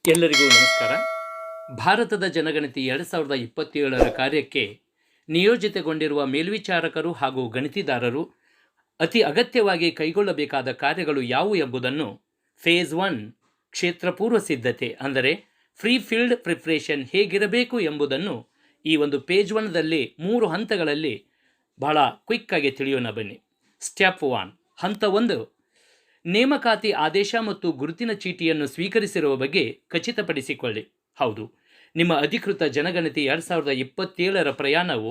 ಎಲ್ಲರಿಗೂ ನಮಸ್ಕಾರ. ಭಾರತದ ಜನಗಣತಿ 2027ರ ಕಾರ್ಯಕ್ಕೆ ನಿಯೋಜಿತಗೊಂಡಿರುವ ಮೇಲ್ವಿಚಾರಕರು ಹಾಗೂ ಗಣತಿದಾರರು ಅತಿ ಅಗತ್ಯವಾಗಿ ಕೈಗೊಳ್ಳಬೇಕಾದ ಕಾರ್ಯಗಳು ಯಾವುವು ಎಂಬುದನ್ನು ಫೇಸ್ 1 ಕ್ಷೇತ್ರಪೂರ್ವ ಸಿದ್ಧತೆ ಅಂದರೆ ಫ್ರೀ ಫೀಲ್ಡ್ ಪ್ರಿಪ್ರೇಷನ್ ಹೇಗಿರಬೇಕು ಎಂಬುದನ್ನು ಈ ಒಂದು ಪೇಜ್ 1ದಲ್ಲಿ 3 ಹಂತಗಳಲ್ಲಿ ಬಹಳ ಕ್ವಿಕ್ಕಾಗಿ ತಿಳಿಯೋಣ ಬನ್ನಿ. ಸ್ಟೆಪ್ 1 ಹಂತ 1, ನೇಮಕಾತಿ ಆದೇಶ ಮತ್ತು ಗುರುತಿನ ಚೀಟಿಯನ್ನು ಸ್ವೀಕರಿಸಿರುವ ಬಗ್ಗೆ ಖಚಿತಪಡಿಸಿಕೊಳ್ಳಿ. ಹೌದು, ನಿಮ್ಮ ಅಧಿಕೃತ ಜನಗಣತಿ 2027ರ ಪ್ರಯಾಣವು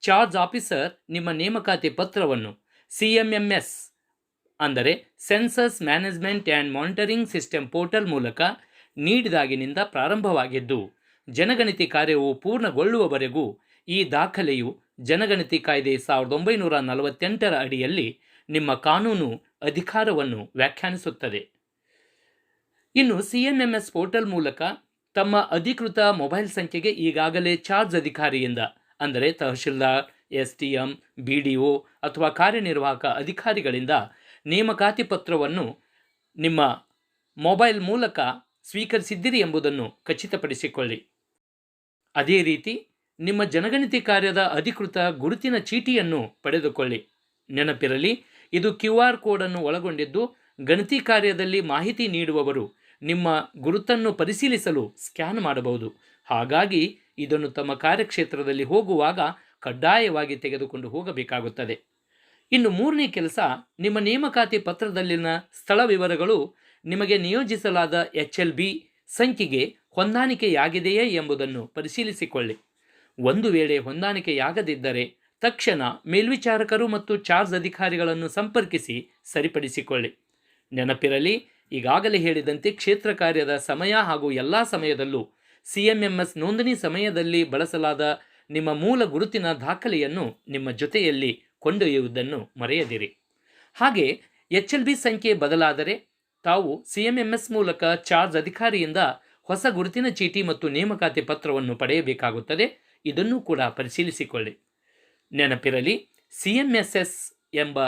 ಚಾರ್ಜ್ ಆಫೀಸರ್ ನಿಮ್ಮ ನೇಮಕಾತಿ ಪತ್ರವನ್ನು CMMS ಅಂದರೆ census management and monitoring system portal ಮೂಲಕ ನೀಡಿದಾಗಿನಿಂದ ಪ್ರಾರಂಭವಾಗಿದ್ದು, ಜನಗಣತಿ ಕಾರ್ಯವು ಪೂರ್ಣಗೊಳ್ಳುವವರೆಗೂ ಈ ದಾಖಲೆಯು ಜನಗಣತಿ ಕಾಯ್ದೆ 1948ರ ಅಡಿಯಲ್ಲಿ ನಿಮ್ಮ ಕಾನೂನು ಅಧಿಕಾರವನ್ನು ವ್ಯಾಖ್ಯಾನಿಸುತ್ತದೆ. ಇನ್ನು CMMS ಪೋರ್ಟಲ್ ಮೂಲಕ ತಮ್ಮ ಅಧಿಕೃತ ಮೊಬೈಲ್ ಸಂಖ್ಯೆಗೆ ಈಗಾಗಲೇ ಚಾರ್ಜ್ ಅಧಿಕಾರಿಯಿಂದ ಅಂದರೆ ತಹಶೀಲ್ದಾರ್, STM, BDO ಅಥವಾ ಕಾರ್ಯನಿರ್ವಾಹಕ ಅಧಿಕಾರಿಗಳಿಂದ ನೇಮಕಾತಿ ಪತ್ರವನ್ನು ನಿಮ್ಮ ಮೊಬೈಲ್ ಮೂಲಕ ಸ್ವೀಕರಿಸಿದ್ದೀರಿ ಎಂಬುದನ್ನು ಖಚಿತಪಡಿಸಿಕೊಳ್ಳಿ. ಅದೇ ರೀತಿ ನಿಮ್ಮ ಜನಗಣತಿ ಕಾರ್ಯದ ಅಧಿಕೃತ ಗುರುತಿನ ಚೀಟಿಯನ್ನು ಪಡೆದುಕೊಳ್ಳಿ. ನೆನಪಿರಲಿ, ಇದು QR ಕೋಡನ್ನು ಒಳಗೊಂಡಿದ್ದು ಗಣತಿ ಕಾರ್ಯದಲ್ಲಿ ಮಾಹಿತಿ ನೀಡುವವರು ನಿಮ್ಮ ಗುರುತನ್ನು ಪರಿಶೀಲಿಸಲು ಸ್ಕ್ಯಾನ್ ಮಾಡಬಹುದು. ಹಾಗಾಗಿ ಇದನ್ನು ತಮ್ಮ ಕಾರ್ಯಕ್ಷೇತ್ರದಲ್ಲಿ ಹೋಗುವಾಗ ಕಡ್ಡಾಯವಾಗಿ ತೆಗೆದುಕೊಂಡು ಹೋಗಬೇಕಾಗುತ್ತದೆ. ಇನ್ನು 3ನೇ ಕೆಲಸ, ನಿಮ್ಮ ನೇಮಕಾತಿ ಪತ್ರದಲ್ಲಿನ ಸ್ಥಳ ವಿವರಗಳು ನಿಮಗೆ ನಿಯೋಜಿಸಲಾದ HLB ಸಂಖ್ಯೆಗೆ ಹೊಂದಾಣಿಕೆಯಾಗಿದೆಯೇ ಎಂಬುದನ್ನು ಪರಿಶೀಲಿಸಿಕೊಳ್ಳಿ. ಒಂದು ವೇಳೆ ಹೊಂದಾಣಿಕೆಯಾಗದಿದ್ದರೆ ತಕ್ಷಣ ಮೇಲ್ವಿಚಾರಕರು ಮತ್ತು ಚಾರ್ಜ್ ಅಧಿಕಾರಿಗಳನ್ನು ಸಂಪರ್ಕಿಸಿ ಸರಿಪಡಿಸಿಕೊಳ್ಳಿ. ನೆನಪಿರಲಿ, ಈಗಾಗಲೇ ಹೇಳಿದಂತೆ ಕ್ಷೇತ್ರ ಕಾರ್ಯದ ಸಮಯ ಹಾಗೂ ಎಲ್ಲ ಸಮಯದಲ್ಲೂ CMMS ನೋಂದಣಿ ಸಮಯದಲ್ಲಿ ಬಳಸಲಾದ ನಿಮ್ಮ ಮೂಲ ಗುರುತಿನ ದಾಖಲೆಯನ್ನು ನಿಮ್ಮ ಜೊತೆಯಲ್ಲಿ ಕೊಂಡೊಯ್ಯುವುದನ್ನು ಮರೆಯದಿರಿ. ಹಾಗೆ HLB ಸಂಖ್ಯೆ ಬದಲಾದರೆ ತಾವು CMMS ಮೂಲಕ ಚಾರ್ಜ್ ಅಧಿಕಾರಿಯಿಂದ ಹೊಸ ಗುರುತಿನ ಚೀಟಿ ಮತ್ತು ನೇಮಕಾತಿ ಪತ್ರವನ್ನು ಪಡೆಯಬೇಕಾಗುತ್ತದೆ. ಇದನ್ನು ಕೂಡ ಪರಿಶೀಲಿಸಿಕೊಳ್ಳಿ. ನೆನಪಿರಲಿ, CMSS ಎಂಬ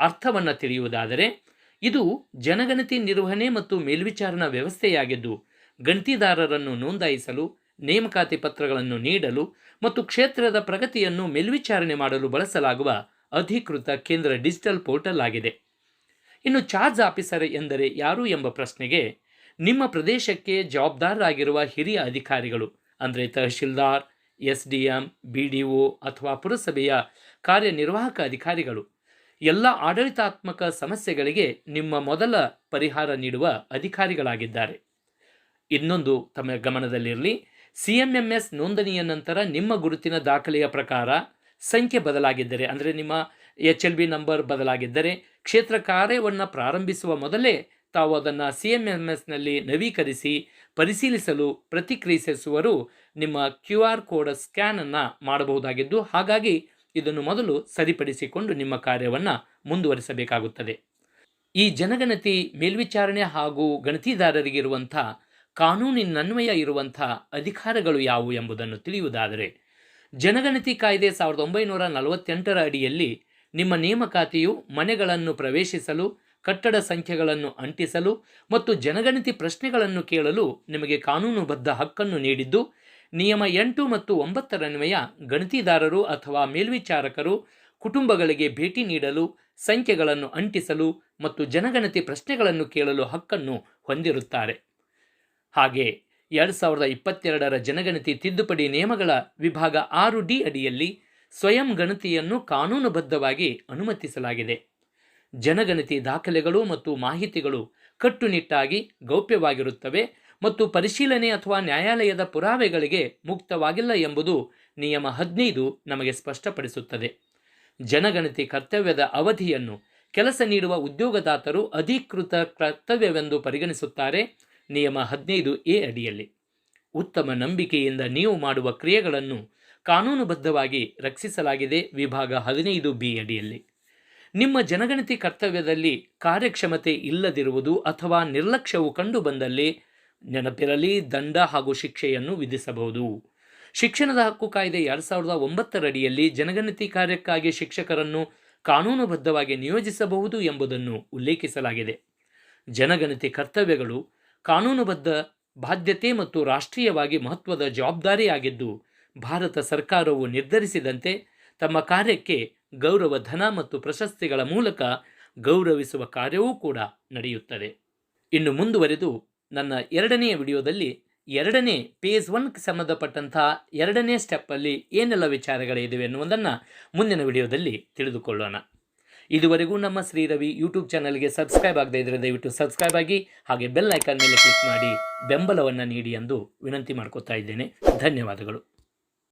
ಅರ್ಥವನ್ನು ತಿಳಿಯುವುದಾದರೆ ಇದು ಜನಗಣತಿ ನಿರ್ವಹಣೆ ಮತ್ತು ಮೇಲ್ವಿಚಾರಣಾ ವ್ಯವಸ್ಥೆಯಾಗಿದ್ದು, ಗಣತಿದಾರರನ್ನು ನೋಂದಾಯಿಸಲು, ನೇಮಕಾತಿ ಪತ್ರಗಳನ್ನು ನೀಡಲು ಮತ್ತು ಕ್ಷೇತ್ರದ ಪ್ರಗತಿಯನ್ನು ಮೇಲ್ವಿಚಾರಣೆ ಮಾಡಲು ಬಳಸಲಾಗುವ ಅಧಿಕೃತ ಕೇಂದ್ರ ಡಿಜಿಟಲ್ ಪೋರ್ಟಲ್ ಆಗಿದೆ. ಇನ್ನು ಚಾರ್ಜ್ ಆಫೀಸರ್ ಎಂದರೆ ಯಾರು ಎಂಬ ಪ್ರಶ್ನೆಗೆ ನಿಮ್ಮ ಪ್ರದೇಶಕ್ಕೆ ಜವಾಬ್ದಾರರಾಗಿರುವ ಹಿರಿಯ ಅಧಿಕಾರಿಗಳು ಅಂದರೆ ತಹಶೀಲ್ದಾರ್, SDM, BDO ಅಥವಾ ಪುರಸಭೆಯ ಕಾರ್ಯನಿರ್ವಾಹಕ ಅಧಿಕಾರಿಗಳು ಎಲ್ಲ ಆಡಳಿತಾತ್ಮಕ ಸಮಸ್ಯೆಗಳಿಗೆ ನಿಮ್ಮ ಮೊದಲ ಪರಿಹಾರ ನೀಡುವ ಅಧಿಕಾರಿಗಳಾಗಿದ್ದಾರೆ. ಇನ್ನೊಂದು ತಮ್ಮ ಗಮನದಲ್ಲಿರಲಿ, CMMS ನೋಂದಣಿಯ ನಂತರ ನಿಮ್ಮ ಗುರುತಿನ ದಾಖಲೆಯ ಪ್ರಕಾರ ಸಂಖ್ಯೆ ಬದಲಾಗಿದ್ದರೆ ಅಂದರೆ ನಿಮ್ಮ HLB ನಂಬರ್ ಬದಲಾಗಿದ್ದರೆ ಕ್ಷೇತ್ರ ಕಾರ್ಯವನ್ನು ಪ್ರಾರಂಭಿಸುವ ಮೊದಲೇ ತಾವು ಅದನ್ನು CMMSನಲ್ಲಿ ನವೀಕರಿಸಿ ಪರಿಶೀಲಿಸಲು ಪ್ರತಿಕ್ರಿಯಿಸುವರು ನಿಮ್ಮ QR ಕೋಡ್ ಸ್ಕ್ಯಾನನ್ನು ಮಾಡಬಹುದಾಗಿದ್ದು, ಹಾಗಾಗಿ ಇದನ್ನು ಮೊದಲು ಸರಿಪಡಿಸಿಕೊಂಡು ನಿಮ್ಮ ಕಾರ್ಯವನ್ನು ಮುಂದುವರಿಸಬೇಕಾಗುತ್ತದೆ. ಈ ಜನಗಣತಿ ಮೇಲ್ವಿಚಾರಣೆ ಹಾಗೂ ಗಣತಿದಾರರಿಗಿರುವಂಥ ಕಾನೂನಿನನ್ವಯ ಇರುವಂಥ ಅಧಿಕಾರಗಳು ಯಾವುವು ಎಂಬುದನ್ನು ತಿಳಿಯುವುದಾದರೆ, ಜನಗಣತಿ ಕಾಯ್ದೆ 1948ರ ಅಡಿಯಲ್ಲಿ ನಿಮ್ಮ ನೇಮಕಾತಿಯು ಮನೆಗಳನ್ನು ಪ್ರವೇಶಿಸಲು, ಕಟ್ಟಡ ಸಂಖ್ಯೆಗಳನ್ನು ಅಂಟಿಸಲು ಮತ್ತು ಜನಗಣತಿ ಪ್ರಶ್ನೆಗಳನ್ನು ಕೇಳಲು ನಿಮಗೆ ಕಾನೂನುಬದ್ಧ ಹಕ್ಕನ್ನು ನೀಡಿದ್ದು, ನಿಯಮ 8 ಮತ್ತು 9ರನ್ವಯ ಗಣತಿದಾರರು ಅಥವಾ ಮೇಲ್ವಿಚಾರಕರು ಕುಟುಂಬಗಳಿಗೆ ಭೇಟಿ ನೀಡಲು, ಸಂಖ್ಯೆಗಳನ್ನು ಅಂಟಿಸಲು ಮತ್ತು ಜನಗಣತಿ ಪ್ರಶ್ನೆಗಳನ್ನು ಕೇಳಲು ಹಕ್ಕನ್ನು ಹೊಂದಿರುತ್ತಾರೆ. ಹಾಗೆ 2022ರ ಜನಗಣತಿ ತಿದ್ದುಪಡಿ ನಿಯಮಗಳ ವಿಭಾಗ 6D ಅಡಿಯಲ್ಲಿ ಸ್ವಯಂ ಗಣತಿಯನ್ನು ಕಾನೂನುಬದ್ಧವಾಗಿ ಅನುಮತಿಸಲಾಗಿದೆ. ಜನಗಣತಿ ದಾಖಲೆಗಳು ಮತ್ತು ಮಾಹಿತಿಗಳು ಕಟ್ಟುನಿಟ್ಟಾಗಿ ಗೌಪ್ಯವಾಗಿರುತ್ತವೆ ಮತ್ತು ಪರಿಶೀಲನೆ ಅಥವಾ ನ್ಯಾಯಾಲಯದ ಪುರಾವೆಗಳಿಗೆ ಮುಕ್ತವಾಗಿಲ್ಲ ಎಂಬುದು ನಿಯಮ 15 ನಮಗೆ ಸ್ಪಷ್ಟಪಡಿಸುತ್ತದೆ. ಜನಗಣತಿ ಕರ್ತವ್ಯದ ಅವಧಿಯನ್ನು ಕೆಲಸ ನೀಡುವ ಉದ್ಯೋಗದಾತರು ಅಧಿಕೃತ ಕರ್ತವ್ಯವೆಂದು ಪರಿಗಣಿಸುತ್ತಾರೆ. ನಿಯಮ 15A ಅಡಿಯಲ್ಲಿ ಉತ್ತಮ ನಂಬಿಕೆಯಿಂದ ನೀವು ಮಾಡುವ ಕ್ರಿಯೆಗಳನ್ನು ಕಾನೂನುಬದ್ಧವಾಗಿ ರಕ್ಷಿಸಲಾಗಿದೆ. ವಿಭಾಗ 15B ಅಡಿಯಲ್ಲಿ ನಿಮ್ಮ ಜನಗಣತಿ ಕರ್ತವ್ಯದಲ್ಲಿ ಕಾರ್ಯಕ್ಷಮತೆ ಇಲ್ಲದಿರುವುದು ಅಥವಾ ನಿರ್ಲಕ್ಷ್ಯವು ಕಂಡುಬಂದಲ್ಲಿ ನೆನಪಿರಲಿ, ದಂಡ ಹಾಗೂ ಶಿಕ್ಷೆಯನ್ನು ವಿಧಿಸಬಹುದು. ಶಿಕ್ಷಣದ ಹಕ್ಕು ಕಾಯ್ದೆ 2009ರ ಅಡಿಯಲ್ಲಿ ಜನಗಣತಿ ಕಾರ್ಯಕ್ಕಾಗಿ ಶಿಕ್ಷಕರನ್ನು ಕಾನೂನುಬದ್ಧವಾಗಿ ನಿಯೋಜಿಸಬಹುದು ಎಂಬುದನ್ನು ಉಲ್ಲೇಖಿಸಲಾಗಿದೆ. ಜನಗಣತಿ ಕರ್ತವ್ಯಗಳು ಕಾನೂನುಬದ್ಧ ಬಾಧ್ಯತೆ ಮತ್ತು ರಾಷ್ಟ್ರೀಯವಾಗಿ ಮಹತ್ವದ ಜವಾಬ್ದಾರಿಯಾಗಿದ್ದು, ಭಾರತ ಸರ್ಕಾರವು ನಿರ್ಧರಿಸಿದಂತೆ ತಮ್ಮ ಕಾರ್ಯಕ್ಕೆ ಗೌರವ ಧನ ಮತ್ತು ಪ್ರಶಸ್ತಿಗಳ ಮೂಲಕ ಗೌರವಿಸುವ ಕಾರ್ಯವೂ ಕೂಡ ನಡೆಯುತ್ತದೆ. ಇನ್ನು ಮುಂದುವರೆದು ನನ್ನ ಎರಡನೆಯ ವಿಡಿಯೋದಲ್ಲಿ ಎರಡನೇ ಫೇಸ್ 1ಕ್ಕೆ ಸಂಬಂಧಪಟ್ಟಂತಹ ಎರಡನೇ ಸ್ಟೆಪ್ಪಲ್ಲಿ ಏನೆಲ್ಲ ವಿಚಾರಗಳಿವೆ ಎನ್ನುವುದನ್ನು ಮುಂದಿನ ವಿಡಿಯೋದಲ್ಲಿ ತಿಳಿದುಕೊಳ್ಳೋಣ. ಇದುವರೆಗೂ ನಮ್ಮ ಶ್ರೀ ರವಿ ಯೂಟ್ಯೂಬ್ ಚಾನಲ್ಗೆ ಸಬ್ಸ್ಕ್ರೈಬ್ ಆಗದೇ ಇದ್ದರೆ ದಯವಿಟ್ಟು ಸಬ್ಸ್ಕ್ರೈಬ್ ಆಗಿ, ಹಾಗೆ ಬೆಲ್ ಐಕಾನ್ ಮೇಲೆ ಕ್ಲಿಕ್ ಮಾಡಿ ಬೆಂಬಲವನ್ನು ನೀಡಿ ಎಂದು ವಿನಂತಿ ಮಾಡ್ಕೋತಾ ಇದ್ದೇನೆ. ಧನ್ಯವಾದಗಳು.